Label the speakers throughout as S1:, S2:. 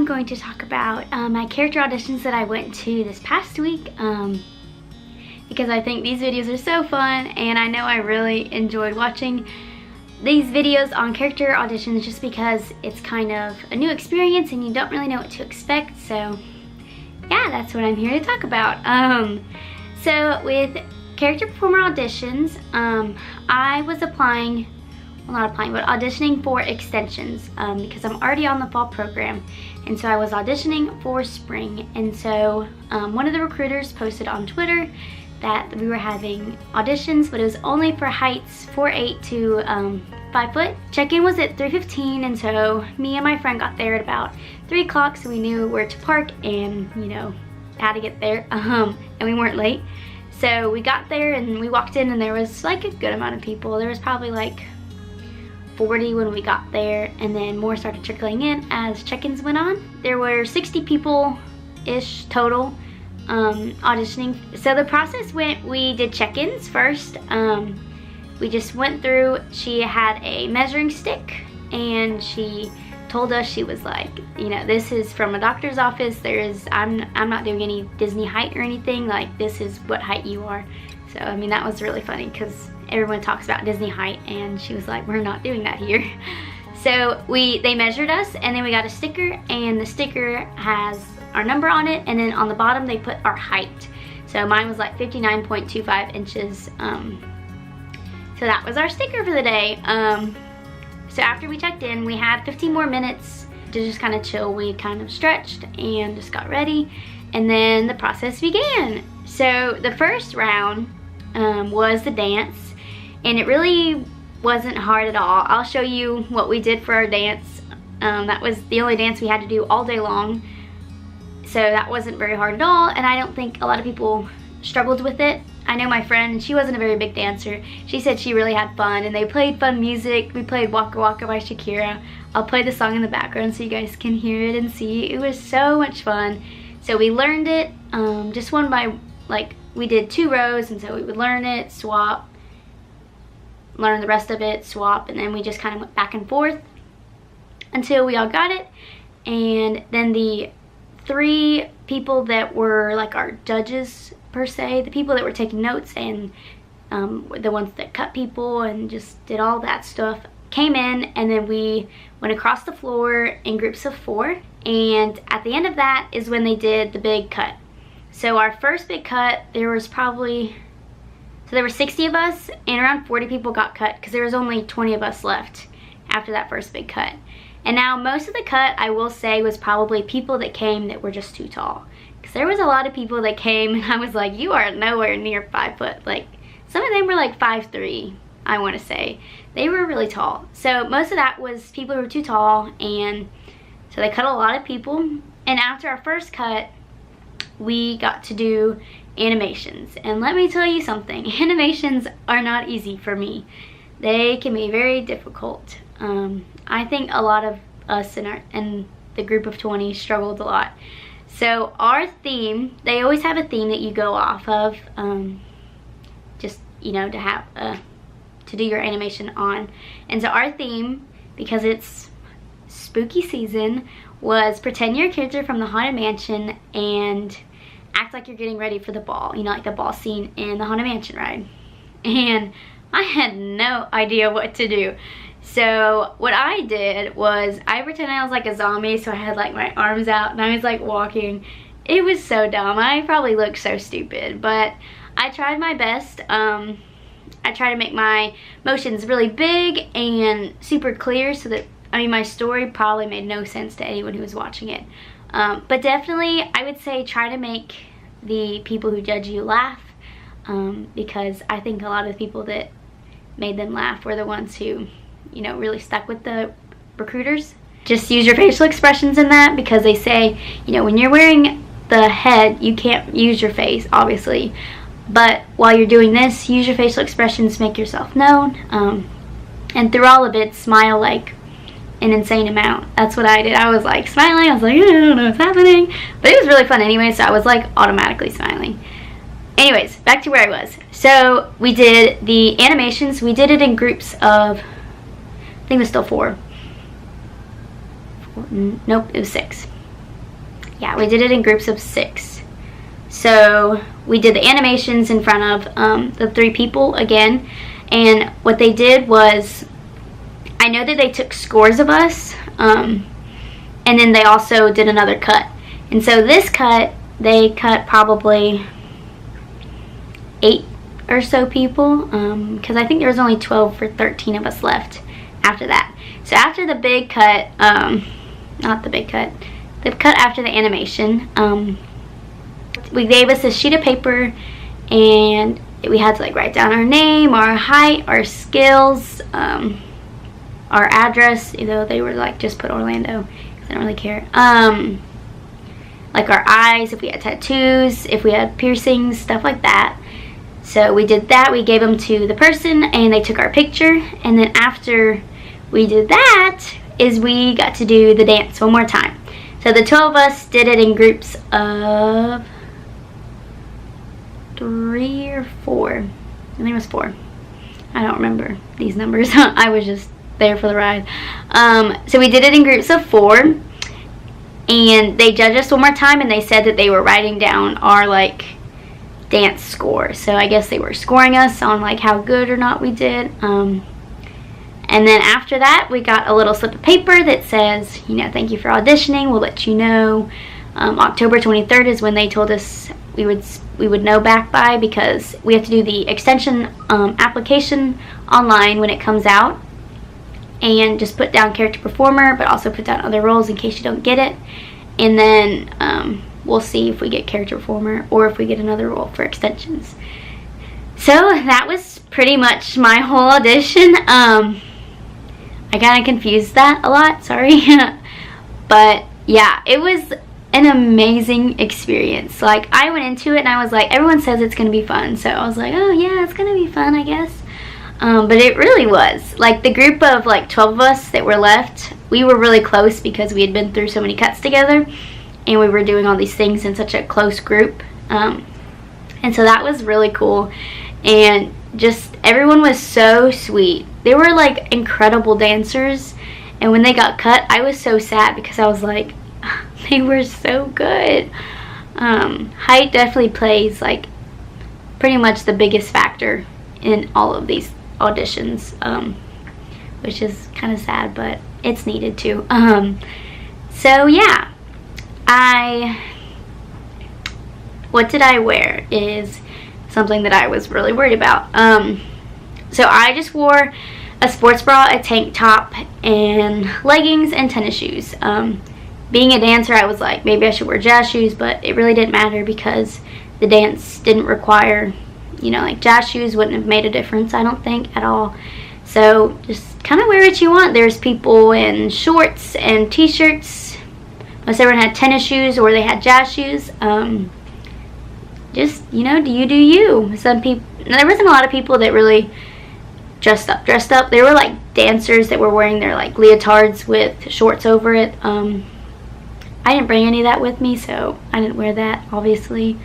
S1: going to talk about my character auditions that I went to this past week because I think these videos are so fun, and I know I really enjoyed watching these videos on character auditions just because it's kind of a new experience and you don't really know what to expect. So yeah, that's what I'm here to talk about. So with character performer auditions, I was auditioning for extensions because I'm already on the fall program, and so I was auditioning for spring. And so one of the recruiters posted on Twitter that we were having auditions, but it was only for heights 4'8" to 5 foot. Check-in was at 3:15, and so me and my friend got there at about 3 o'clock, so we knew where to park and, you know, how to get there, and we weren't late. So we got there and we walked in, and there was like a good amount of people. There was probably like 40 when we got there, and then more started trickling in as check-ins went on. There were 60 people-ish total auditioning. So the process went, we did check-ins first. We just went through. She had a measuring stick, and she told us, she was like, you know, this is from a doctor's office. I'm not doing any Disney height or anything. Like, this is what height you are. So I mean, that was really funny because everyone talks about Disney height, and she was like, we're not doing that here. So they measured us, and then we got a sticker, and the sticker has our number on it, and then on the bottom they put our height. So mine was like 59.25 inches. So that was our sticker for the day. So after we checked in, we had 15 more minutes to just kind of chill. We kind of stretched and just got ready, and then the process began. So the first round was the dance, and it really wasn't hard at all. I'll show you what we did for our dance. That was the only dance we had to do all day long, so that wasn't very hard at all, and I don't think a lot of people struggled with it. I know my friend, and she wasn't a very big dancer. She said she really had fun, and they played fun music. We played Waka Waka by Shakira. I'll play the song in the background so you guys can hear it and see. It was so much fun. So we learned it just one by, like, we did 2 rows, and so we would learn it, swap, learn the rest of it, swap, and then we just kind of went back and forth until we all got it. And then the 3 people that were like our judges per se, the people that were taking notes and the ones that cut people and just did all that stuff, came in, and then we went across the floor in groups of 4, and at the end of that is when they did the big cut. So our first big cut, there were 60 of us, and around 40 people got cut because there was only 20 of us left after that first big cut. And now most of the cut, I will say, was probably people that came that were just too tall. Because there was a lot of people that came, and I was like, you are nowhere near 5 foot. Like, some of them were like 5'3", I want to say. They were really tall. So most of that was people who were too tall, and so they cut a lot of people. And after our first cut, we got to do animations. And let me tell you something, animations are not easy for me. They can be very difficult. I think a lot of us in the group of 20 struggled a lot. So our theme, they always have a theme that you go off of, just, you know, to have to do your animation on. And so our theme, because it's spooky season, was pretend you're a character from the Haunted Mansion and act like you're getting ready for the ball. You know, like the ball scene in the Haunted Mansion ride. And I had no idea what to do. So what I did was I pretended I was like a zombie, so I had like my arms out and I was like walking. It was so dumb. I probably looked so stupid, but I tried my best. I tried to make my motions really big and super clear so that, I mean, my story probably made no sense to anyone who was watching it. But definitely, I would say try to make the people who judge you laugh, because I think a lot of the people that made them laugh were the ones who, you know, really stuck with the recruiters. Just use your facial expressions in that, because they say, you know, when you're wearing the head, you can't use your face, obviously. But while you're doing this, use your facial expressions, make yourself known. And through all of it, smile like an insane amount. That's what I did. I was like smiling. I was like, I don't know what's happening. But it was really fun anyway, so I was like automatically smiling. Anyways, back to where I was. So we did the animations. We did it in groups of, I think it was still 4. Nope, it was 6. yeah, we did it in groups of 6. So we did the animations in front of the 3 people again. And what they did was, I know that they took scores of us, and then they also did another cut. And so this cut, they cut probably 8 or so people, because I think there was only 12 or 13 of us left after that. So after the big cut, not the big cut, the cut after the animation, we gave us a sheet of paper, and we had to like write down our name, our height, our skills, our address, though they were like just put Orlando because I don't really care. Like our eyes, if we had tattoos, if we had piercings, stuff like that. So we did that, we gave them to the person, and they took our picture. And then after we did that is we got to do the dance one more time. So the 12 of us did it in groups of 3 or 4. I think it was 4. I don't remember these numbers. I was just there for the ride. So we did it in groups of 4, and they judged us one more time, and they said that they were writing down our like dance score. So I guess they were scoring us on like how good or not we did. And then after that, we got a little slip of paper that says, you know, thank you for auditioning. We'll let you know. October 23rd is when they told us we would know back by, because we have to do the extension application online when it comes out, and just put down character performer, but also put down other roles in case you don't get it. And then we'll see if we get character performer or if we get another role for extensions. So that was pretty much my whole audition. I kind of confused that a lot, sorry. But yeah, it was an amazing experience. Like, I went into it and I was like, everyone says it's gonna be fun, so I was like, oh yeah, it's gonna be fun, I guess. But it really was. Like, the group of like 12 of us that were left, we were really close because we had been through so many cuts together, and we were doing all these things in such a close group. And so that was really cool. And just everyone was so sweet. They were like incredible dancers, and when they got cut, I was so sad because I was like, they were so good. Height definitely plays like pretty much the biggest factor in all of these auditions, which is kind of sad, but it's needed too. So yeah, what did I wear is something that I was really worried about. So I just wore a sports bra, a tank top, and leggings and tennis shoes. Being a dancer, I was like, maybe I should wear jazz shoes, but it really didn't matter because the dance didn't require, you know, like jazz shoes wouldn't have made a difference, I don't think, at all. So just kind of wear what you want. There's people in shorts and t-shirts. Most everyone had tennis shoes or they had jazz shoes. Just, you know, do you. Some people, there wasn't a lot of people that really dressed up. There were like dancers that were wearing their like leotards with shorts over it. I didn't bring any of that with me, so I didn't wear that, obviously.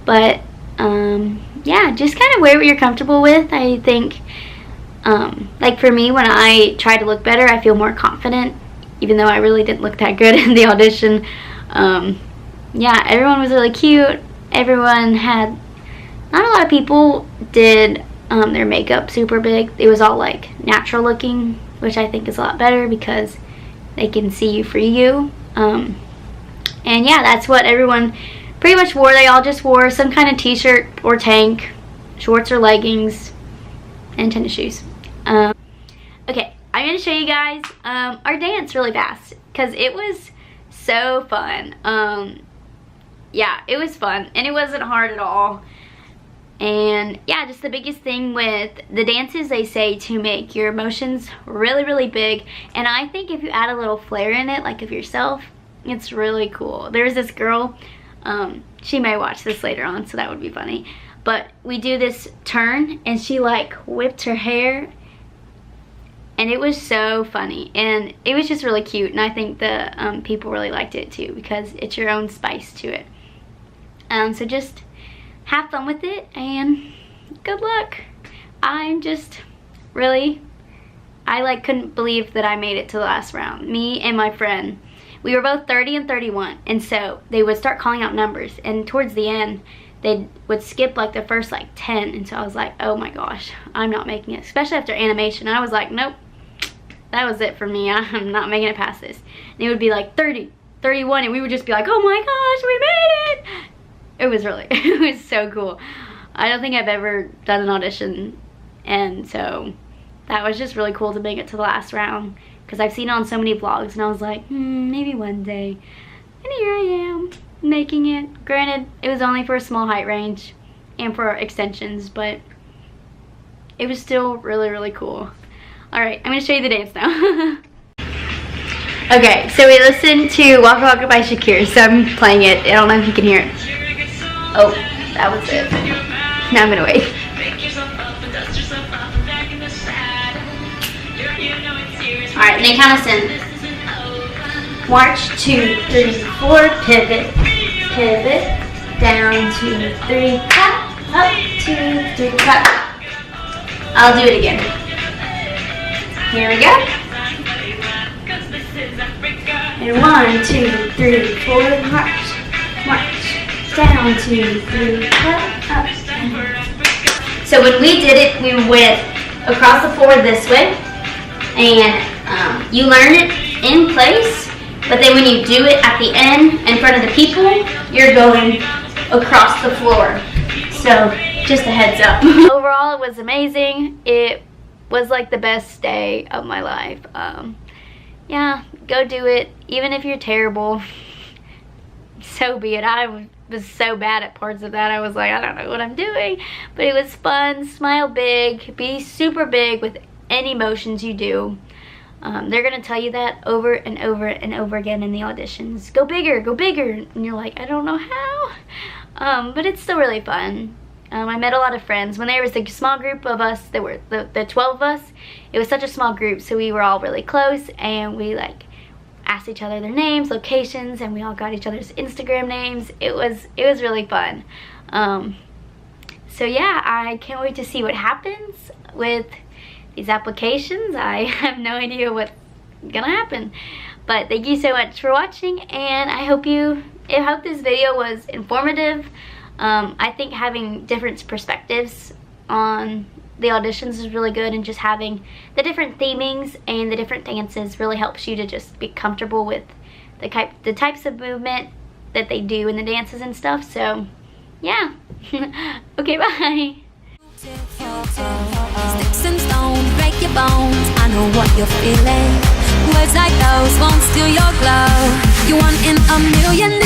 S1: But yeah, just kind of wear what you're comfortable with. I think, like for me, when I try to look better, I feel more confident, even though I really didn't look that good in the audition. Yeah, everyone was really cute. Everyone had, not a lot of people did their makeup super big. It was all like natural looking, which I think is a lot better because they can see you for you. And yeah, that's what everyone pretty much wore. They all just wore some kind of t-shirt or tank, shorts or leggings, and tennis shoes. Okay, I'm going to show you guys our dance really fast because it was so fun. Yeah, it was fun and it wasn't hard at all. And yeah, just the biggest thing with the dances, they say to make your emotions really, really big. And I think if you add a little flair in it, like of yourself, it's really cool. There's this girl, she may watch this later on, so that would be funny. But we do this turn and she like whipped her hair, and it was so funny. And it was just really cute. And I think the people really liked it too because it's your own spice to it. So just have fun with it and good luck. I'm just really, I like couldn't believe that I made it to the last round. Me and my friend, we were both 30 and 31, and so they would start calling out numbers, and towards the end they would skip like the first like 10, and so I was like, oh my gosh, I'm not making it, especially after animation. I was like, nope, that was it for me. I'm not making it past this. And it would be like 30, 31, and we would just be like, oh my gosh, we made it. It was really, it was so cool. I don't think I've ever done an audition, and so that was just really cool to make it to the last round, because I've seen it on so many vlogs, and I was like, maybe one day. And here I am, making it. Granted, it was only for a small height range and for extensions, but it was still really, really cool. Alright, I'm going to show you the dance now. Okay, so we listened to Waka Waka by Shakira, so I'm playing it. I don't know if you can hear it. Oh, that was it. Now I'm going to wait. Alright, and they count us in. March, 2, 3, 4, pivot, pivot, down, 2, 3, clap, up, 2, 3, clap. I'll do it again. Here we go. And 1, 2, 3, 4, march, march, down, 2, 3, clap, up, down. So when we did it, we went across the floor this way, and you learn it in place, but then when you do it at the end in front of the people, you're going across the floor. So just a heads up. Overall, it was amazing. It was like the best day of my life. Yeah, go do it. Even if you're terrible, so be it. I was so bad at parts of that. I was like, I don't know what I'm doing. But it was fun. Smile big. Be super big with any motions you do. They're going to tell you that over and over and over again in the auditions. Go bigger, go bigger. And you're like, I don't know how. But it's still really fun. I met a lot of friends. When there was a small group of us, there were the 12 of us, it was such a small group, so we were all really close, and we like asked each other their names, locations, and we all got each other's Instagram names. It was really fun. So yeah, I can't wait to see what happens with these applications. I have no idea what's gonna happen, but thank you so much for watching, and I hope this video was informative. I think having different perspectives on the auditions is really good, and just having the different themings and the different dances really helps you to just be comfortable with the types of movement that they do in the dances and stuff. So yeah. Okay, bye.
S2: Sticks and stones break your bones. I know what you're feeling. Words like those won't steal your glow. You want in a million